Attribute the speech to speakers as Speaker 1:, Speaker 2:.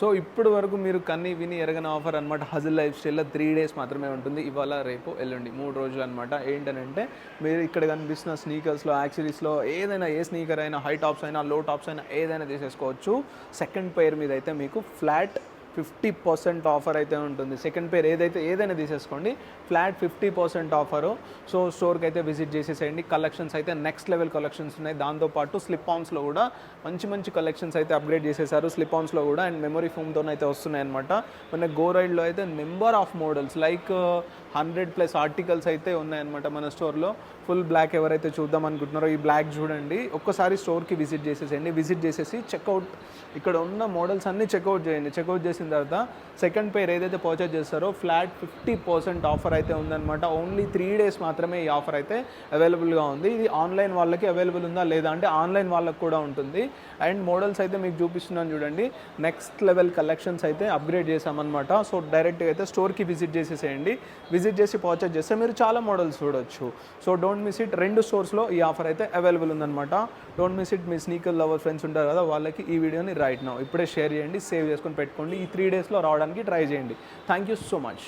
Speaker 1: So ఇప్పుడు వరకు మీరు కన్ని విని ఎరగని ఆఫర్ అనమాట. హజిల్ లైఫ్ స్టైల్లో 3 డేస్ మాత్రమే ఉంటుంది. ఇవాళ రేపు ఎల్లుండి 3 రోజులు అనమాట. ఏంటనంటే మీరు ఇక్కడ కనిపిస్తున్న స్నీకర్స్లో, యాక్సరీస్లో ఏదైనా ఏ స్నీకర్ అయినా, హై టాప్స్ అయినా, లో టాప్స్ అయినా ఏదైనా తీసేసుకోవచ్చు. సెకండ్ పేర్ మీద అయితే మీకు ఫ్లాట్ 50% ఆఫర్ అయితే ఉంటుంది. సెకండ్ పేర్ ఏదైనా తీసేసుకోండి, ఫ్లాట్ 50% ఆఫరు. సో స్టోర్కి అయితే విజిట్ చేసేసేయండి. కలెక్షన్స్ అయితే నెక్స్ట్ లెవెల్ కలెక్షన్స్ ఉన్నాయి. దాంతోపాటు స్లిప్ ఆన్స్లో కూడా మంచి మంచి కలెక్షన్స్ అయితే అప్గ్రేడ్ చేసేసారు. స్లిప్ ఆన్స్లో కూడా అండ్ మెమరీ ఫోమ్తో అయితే వస్తున్నాయి అనమాట. మన గో రైడ్లో అయితే number of models like 100+ articles అయితే ఉన్నాయన్నమాట మన స్టోర్లో. ఫుల్ బ్లాక్ ఎవరైతే చూద్దాం అనుకుంటున్నారో ఈ బ్లాక్ చూడండి. ఒక్కసారి స్టోర్కి విజిట్ చేసేసేయండి. విజిట్ చేసేసి చెక్అవుట్ ఇక్కడ ఉన్న మోడల్స్ అన్నీ చెక్అవుట్ చేయండి. చెక్అవుట్ చేసిన తర్వాత సెకండ్ పేర్ ఏదైతే పర్చేజ్ చేస్తారో ఫ్లాట్ 50% ఆఫర్ అయితే ఉందన్నమాట. ఓన్లీ 3 డేస్ మాత్రమే ఈ ఆఫర్ అయితే అవైలబుల్గా ఉంది. ఇది ఆన్లైన్ వాళ్ళకి అవైలబుల్ ఉందా లేదా అంటే ఆన్లైన్ వాళ్ళకి కూడా ఉంటుంది. అండ్ మోడల్స్ అయితే మీకు చూపిస్తున్నాను చూడండి. నెక్స్ట్ లెవెల్ కలెక్షన్స్ అయితే అప్గ్రేడ్ చేసామన్నమాట. సో డైరెక్ట్గా అయితే స్టోర్కి విజిట్ చేసేసేయండి. విజిట్ చేసి పర్చేజ్ చేస్తే మీరు చాలా మోడల్స్ చూడొచ్చు. So don't miss it. 2 స్టోర్స్లో ఈ ఆఫర్ అయితే అవైలబుల్ ఉందన్నమాట. Don't miss it. Me sneaker lover friends ఉంటారు కదా, వాళ్ళకి ఈ వీడియోని రైట్ నౌ ఇప్పుడే షేర్ చేయండి, సేవ్ చేసుకొని పెట్టుకోండి. ఈ 3 డేస్లో రావడానికి ట్రై చేయండి. Thank you so much.